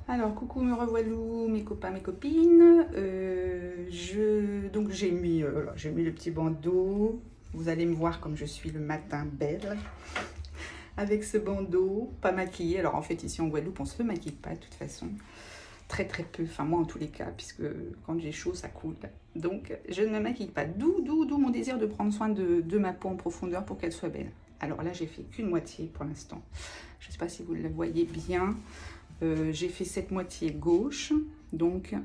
Alors, coucou, me revoilà, mes copains, mes copines. Donc, j'ai mis le petit bandeau. Vous allez me voir comme je suis le matin belle. Avec ce bandeau, pas maquillée. Alors, en fait, ici en Guadeloupe, on se maquille pas de toute façon. Très, très peu. Enfin, moi, en tous les cas, puisque quand j'ai chaud, ça coule. Donc, je ne me maquille pas. D'où mon désir de prendre soin de ma peau en profondeur pour qu'elle soit belle. Alors là, j'ai fait qu'une moitié pour l'instant. Je ne sais pas si vous le voyez bien. J'ai fait cette moitié gauche, donc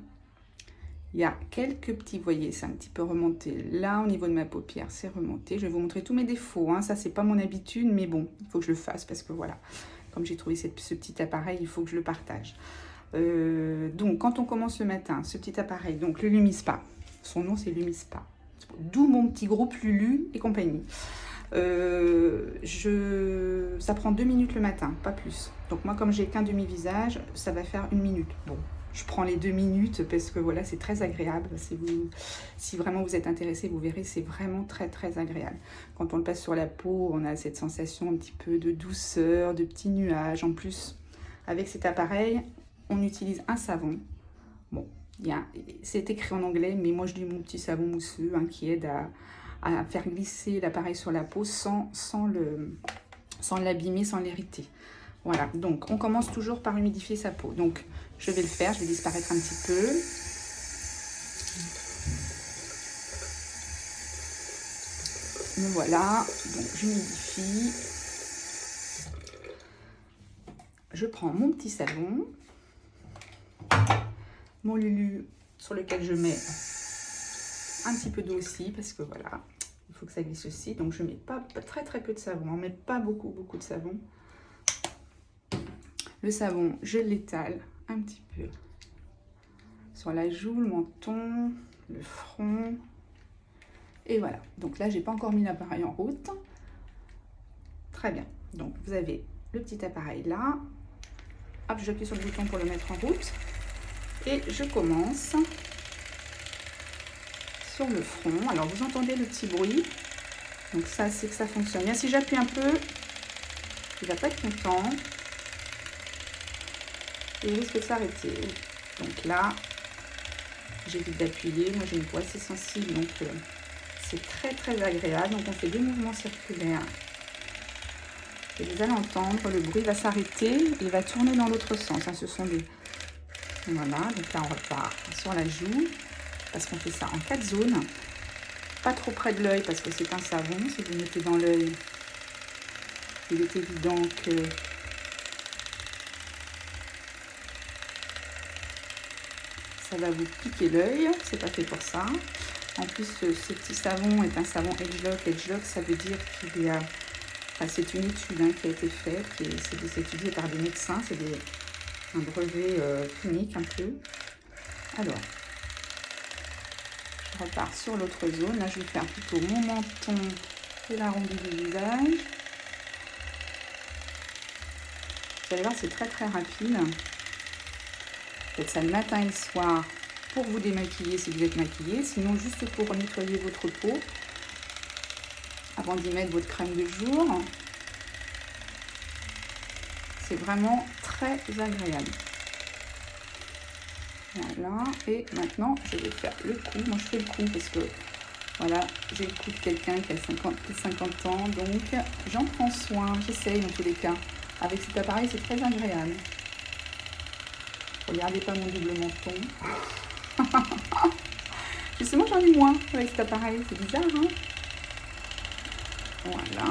il y a quelques petits, vous voyez, c'est un petit peu remonté là au niveau de ma paupière, c'est remonté. Je vais vous montrer tous mes défauts, hein. Ça c'est pas mon habitude, mais bon, il faut que je le fasse parce que voilà, comme j'ai trouvé ce petit appareil, il faut que je le partage. Donc quand on commence le matin, ce petit appareil, donc le Lumispa, son nom c'est Lumispa, d'où mon petit groupe Lulu et compagnie. Ça prend 2 minutes le matin, pas plus. Donc moi, comme j'ai qu'un demi-visage, ça va faire 1 minute. Bon, je prends les 2 minutes parce que voilà, c'est très agréable. Si vraiment vous êtes intéressé, vous verrez, c'est vraiment très très agréable. Quand on le passe sur la peau, on a cette sensation un petit peu de douceur, de petits nuages. En plus, avec cet appareil, on utilise un savon. Bon, c'est écrit en anglais, mais moi je dis mon petit savon mousseux, hein, qui aide à faire glisser l'appareil sur la peau sans l'abîmer, sans l'irriter. Voilà, donc on commence toujours par humidifier sa peau. Donc je vais le faire, je vais disparaître un petit peu. Me voilà, donc j'humidifie. Je prends mon petit savon, mon Lulu sur lequel je mets un petit peu d'eau aussi parce que voilà, il faut que ça glisse aussi. Donc je mets pas très très peu de savon, mais pas beaucoup de savon. Le savon, je l'étale un petit peu sur la joue, le menton, le front. Et voilà. Donc là, j'ai pas encore mis l'appareil en route. Très bien. Donc vous avez le petit appareil là. Hop, j'appuie sur le bouton pour le mettre en route. Et je commence sur le front. Alors vous entendez le petit bruit. Donc ça, c'est que ça fonctionne bien. Si j'appuie un peu, il va pas être content. Et il risque de s'arrêter. Donc là, j'évite d'appuyer. Moi, j'ai une peau assez sensible, donc c'est très très agréable. Donc on fait des mouvements circulaires. Et vous allez entendre, le bruit va s'arrêter et il va tourner dans l'autre sens. Hein. Ce sont des... Voilà, donc là on repart sur la joue, parce qu'on fait ça en 4 zones. Pas trop près de l'œil parce que c'est un savon. Si vous mettez dans l'œil, il est évident que ça va vous piquer l'œil. C'est pas fait pour ça. En plus, ce petit savon est un savon Edgelock. Edgelock, ça veut dire qu'il y a... Enfin, c'est une étude, hein, qui a été faite, c'est étudié par des médecins, c'est un brevet clinique un peu. Alors, je repars sur l'autre zone. Là, je vais faire plutôt mon menton et l'arrondi du visage. Vous allez voir, c'est très très rapide. Faites ça le matin et le soir pour vous démaquiller si vous êtes maquillé, sinon juste pour nettoyer votre peau avant d'y mettre votre crème de jour. C'est vraiment très agréable. Voilà, et maintenant je vais faire le cou. Moi je fais le cou parce que voilà, j'ai le cou de quelqu'un qui a 50 ans, donc j'en prends soin, j'essaye dans tous les cas. Avec cet appareil, c'est très agréable. Regardez pas mon double menton. Justement, j'en ai moins avec cet appareil, c'est bizarre, hein? Voilà.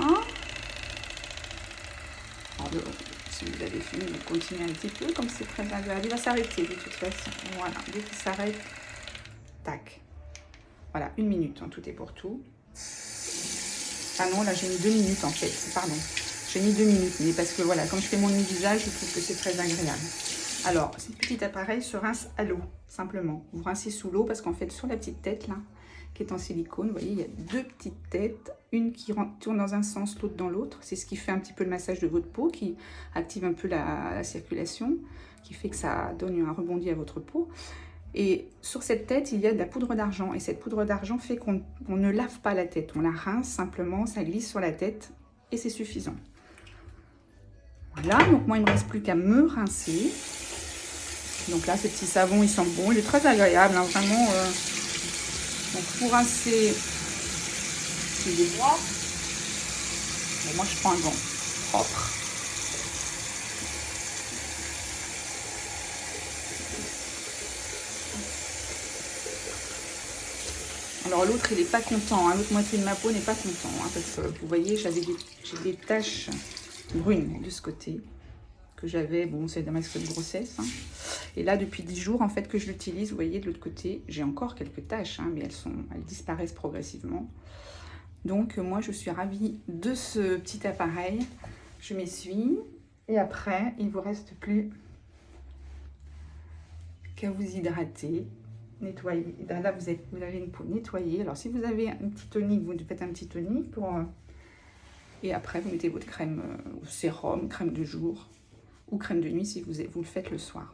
Alors, si vous avez fini, vous continuez un petit peu, comme c'est très agréable. Il va s'arrêter de toute façon. Voilà, dès qu'il s'arrête, tac. Voilà, 1 minute, hein, tout est pour tout. Ah non, là j'ai mis 2 minutes en fait, pardon. J'ai mis 2 minutes, mais parce que voilà, comme je fais mon demi-visage, je trouve que c'est très agréable. Alors, ce petit appareil se rince à l'eau, simplement. Vous rincez sous l'eau parce qu'en fait, sur la petite tête là, qui est en silicone, vous voyez, il y a 2 petites têtes, une qui tourne dans un sens, l'autre dans l'autre. C'est ce qui fait un petit peu le massage de votre peau, qui active un peu la circulation, qui fait que ça donne un rebondi à votre peau. Et sur cette tête, il y a de la poudre d'argent. Et cette poudre d'argent fait qu'on ne lave pas la tête. On la rince simplement, ça glisse sur la tête et c'est suffisant. Voilà, donc moi il ne me reste plus qu'à me rincer. Donc là, ce petit savon, il sent bon. Il est très agréable, hein, vraiment. Donc pour rincer les doigts, bon, moi je prends un gant propre. Alors l'autre, il n'est pas content, hein. L'autre moitié de ma peau n'est pas content, hein, parce que vous voyez, j'ai des taches brunes de ce côté que j'avais, bon, c'est d'un masque de grossesse, hein. Et là, depuis 10 jours, en fait, que je l'utilise, vous voyez, de l'autre côté, j'ai encore quelques taches, hein, mais elles disparaissent progressivement. Donc, moi, je suis ravie de ce petit appareil. Je m'essuie, et après, il ne vous reste plus qu'à vous hydrater. Nettoyer. Là, vous avez une peau nettoyée. Alors, si vous avez un petit tonique, vous faites un petit tonique pour... Et après, vous mettez votre crème sérum, crème de jour ou crème de nuit si vous le faites le soir.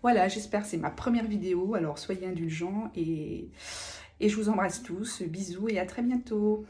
Voilà, j'espère que c'est ma première vidéo. Alors, soyez indulgents et je vous embrasse tous. Bisous et à très bientôt.